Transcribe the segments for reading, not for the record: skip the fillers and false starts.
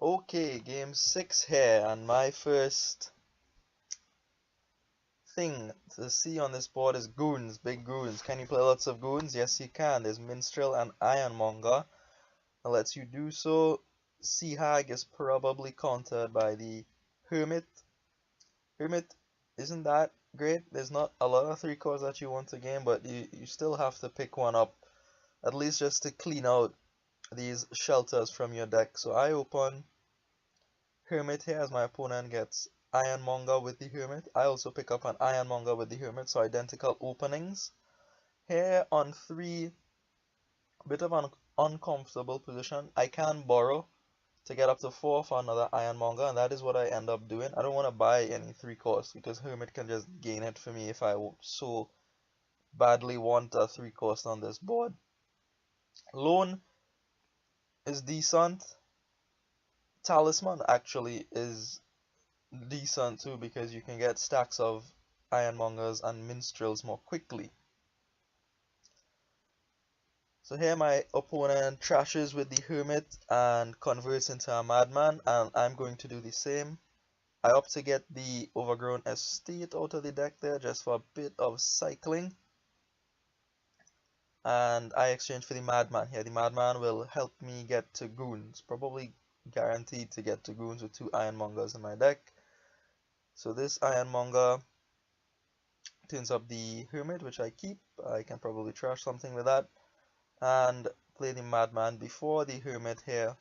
Okay, game 6 here, and my first thing to see on this board is Goons, big Goons. Can you play lots of Goons? Yes, you can. There's Minstrel and Ironmonger. That lets you do so. Sea Hag is probably countered by the Hermit. Hermit isn't that great. There's not a lot of 3 cores that you want to game, but you still have to pick one up, at least just to clean out these shelters from your deck. So I open Hermit here as my opponent gets Ironmonger with the Hermit. I also pick up an Ironmonger with the Hermit, so identical openings. Here on 3, bit of an uncomfortable position. I can borrow to get up to 4 for another Ironmonger, and that is what I end up doing. I don't want to buy any 3 cost because Hermit can just gain it for me if I so badly want a 3 cost on this board. Loan is decent. Talisman actually is decent too because you can get stacks of Ironmongers and Minstrels more quickly. So here my opponent trashes with the Hermit and converts into a Madman, and I'm going to do the same. I opt to get the Overgrown Estate out of the deck there just for a bit of cycling. And I exchange for the Madman here. The Madman will help me get to Goons, probably guaranteed to get to Goons with 2 Ironmongers in my deck. So this Ironmonger turns up the Hermit, which I keep. I can probably trash something with that. And play the Madman before the Hermit here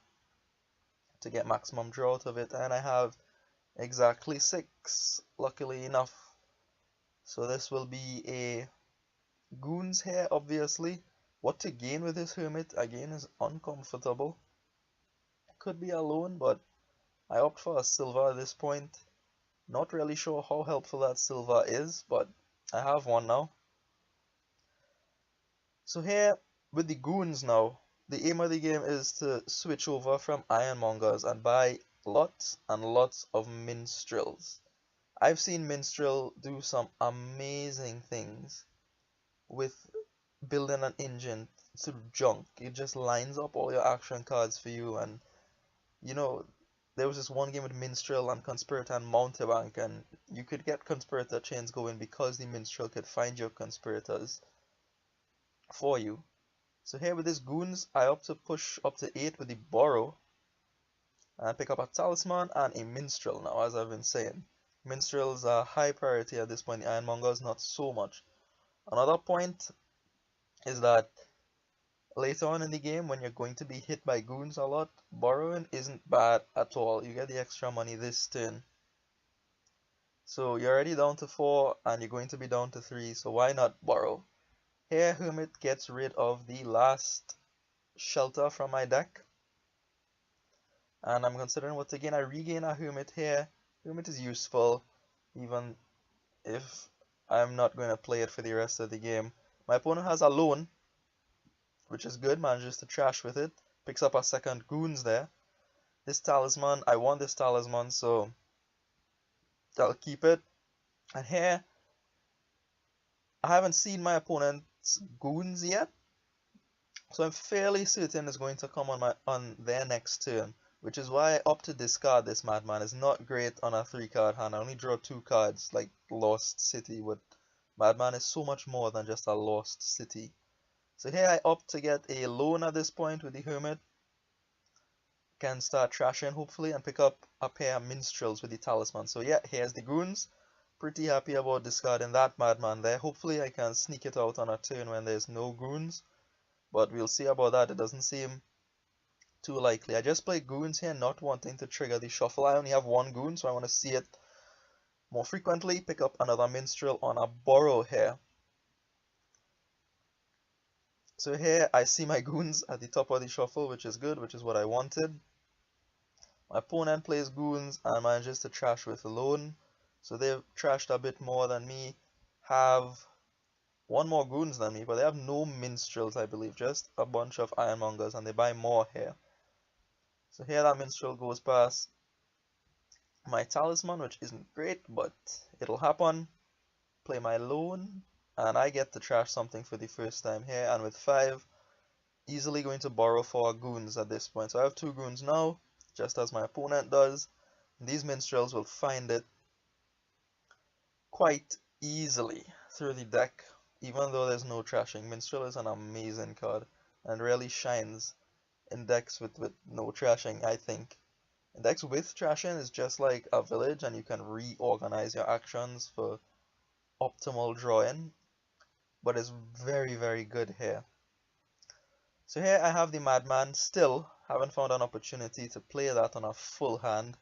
to get maximum draw out of it. And I have exactly 6, luckily enough. So this will be a Goons here, obviously. What to gain with this Hermit, again, is uncomfortable. Could be alone, but I opt for a silver at this point. Not really sure how helpful that silver is, but I have one now. So here, with the Goons now, the aim of the game is to switch over from Ironmongers and buy lots and lots of Minstrels. I've seen Minstrel do some amazing things with building an engine to junk. It just lines up all your action cards for you, and you know, there was this one game with Minstrel and Conspirator and Mountebank, and you could get Conspirator chains going because the Minstrel could find your Conspirators for you. So here with this Goons, I opt to push up to 8 with the Borrow and pick up a Talisman and a Minstrel now, as I've been saying. Minstrels are high priority at this point, the Ironmonger is not so much. Another point is that later on in the game, when you're going to be hit by Goons a lot, borrowing isn't bad at all. You get the extra money this turn. So you're already down to 4 and you're going to be down to 3, so why not borrow? Here Hermit gets rid of the last shelter from my deck. And I'm considering what to gain. I regain a Hermit here. Hermit is useful, even if I'm not going to play it for the rest of the game. My opponent has a loan, which is good, manages to trash with it. Picks up a second Goons there. This Talisman, I want this Talisman, so I'll keep it. And here, I haven't seen my opponent's Goons yet, so I'm fairly certain it's going to come on their next turn, which is why I opt to discard this Madman. It's not great on a 3-card hand. I only draw 2 cards, like Lost City, but Madman is so much more than just a Lost City. So here I opt to get a loan at this point with the Hermit. Can start trashing hopefully and pick up a pair of Minstrels with the Talisman. So yeah, here's the Goons. Pretty happy about discarding that Madman there. Hopefully I can sneak it out on a turn when there's no Goons. But we'll see about that. It doesn't seem too likely. I just play Goons here, not wanting to trigger the shuffle. I only have 1 Goon, so I want to see it more frequently. Pick up another Minstrel on a Borrow here. So here I see my Goons at the top of the shuffle, which is good, which is what I wanted. My opponent plays Goons and manages to trash with Loan. So they've trashed a bit more than me. Have 1 more Goons than me, but they have no Minstrels, I believe. Just a bunch of Ironmongers, and they buy more here. So here that Minstrel goes past my Talisman, which isn't great, but it'll happen. Play my Loan, and I get to trash something for the first time here. And with 5, easily going to borrow for Goons at this point. So I have 2 Goons now. just as my opponent does. These minstrels will find it quite easily through the deck, even though there's no trashing. Minstrel is an amazing card and really shines in decks with no trashing, I think. In decks with trashing is just like a village, and you can reorganize your actions for optimal drawing, but it's very, very good here. So here I have the Madman. Still haven't found an opportunity to play that on a full hand.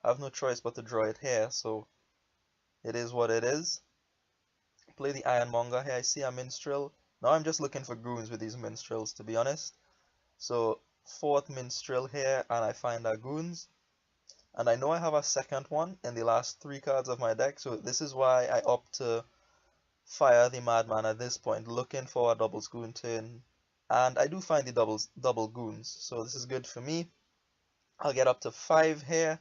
I have no choice but to draw it here, so it is what it is. Play the Ironmonger here. I see a Minstrel. Now I'm just looking for goons with these Minstrels, to be honest. So fourth Minstrel here, and I find our goons. And I know I have a second one in the last 3 cards of my deck, so this is why I opt to fire the Madman at this point, looking for a double goon turn. And I do find the double goons, so this is good for me. I'll get up to 5 here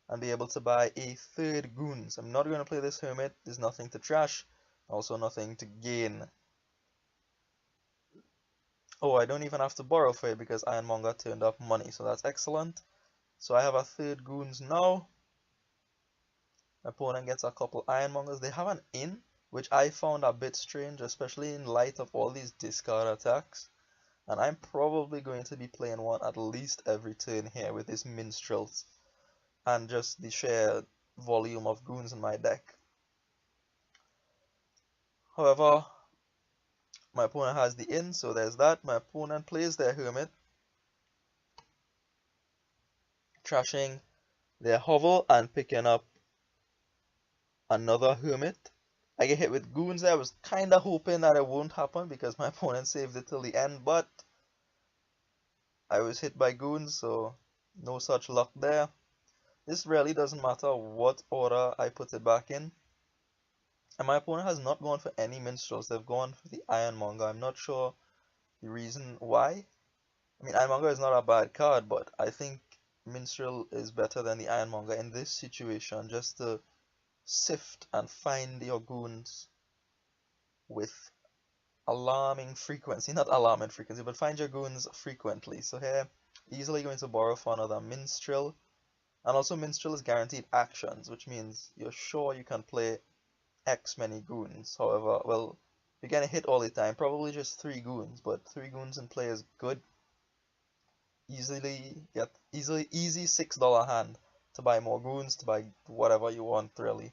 and be able to buy a third goons. I'm not going to play this Hermit. There's nothing to trash, also nothing to gain. Oh, I don't even have to borrow for it because Ironmonger turned up money, so that's excellent. So I have a third goons now. My opponent gets a couple Ironmongers. They have an in, which I found a bit strange, especially in light of all these discard attacks. And I'm probably going to be playing one at least every turn here with these minstrels and just the sheer volume of goons in my deck. However, my opponent has the in, so there's that. My opponent plays their Hermit, trashing their Hovel and picking up another Hermit. I get hit with goons. I was kinda hoping that it won't happen because my opponent saved it till the end, but I was hit by goons, so no such luck there. This really doesn't matter what order I put it back in. And my opponent has not gone for any minstrels. They've gone for the Ironmonger. I'm not sure the reason why. I mean, Ironmonger is not a bad card, but I think Minstrel is better than the Ironmonger in this situation, just to sift and find your goons with alarming frequency. Not alarming frequency, but find your goons frequently. So here, easily going to borrow for another Minstrel. And also Minstrel is guaranteed actions, which means you're sure you can play X many goons. However, well, you're gonna hit all the time, probably just 3 goons, but 3 goons in play is good. Easy $6 hand to buy more goons, to buy whatever you want, really.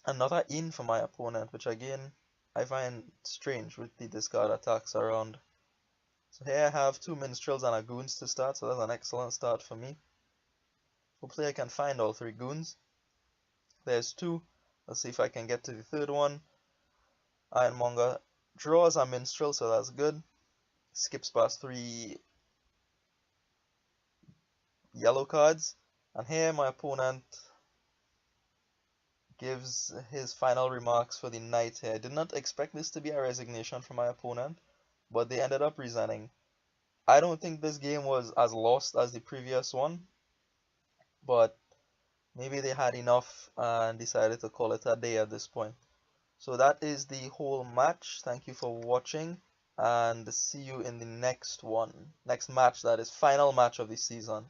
Another in for my opponent, which again I find strange with the discard attacks around. So here I have 2 minstrels and a goons to start, so that's an excellent start for me. Hopefully I can find all 3 goons. There's 2. Let's see if I can get to the third one. Ironmonger draws a minstrel, so that's good. Skips past 3 yellow cards. And here my opponent gives his final remarks for the night here. I did not expect this to be a resignation from my opponent, but they ended up resigning. I don't think this game was as lost as the previous one, but maybe they had enough and decided to call it a day at this point. So that is the whole match. Thank you for watching, and see you in the next one. Next match, that is final match of the season.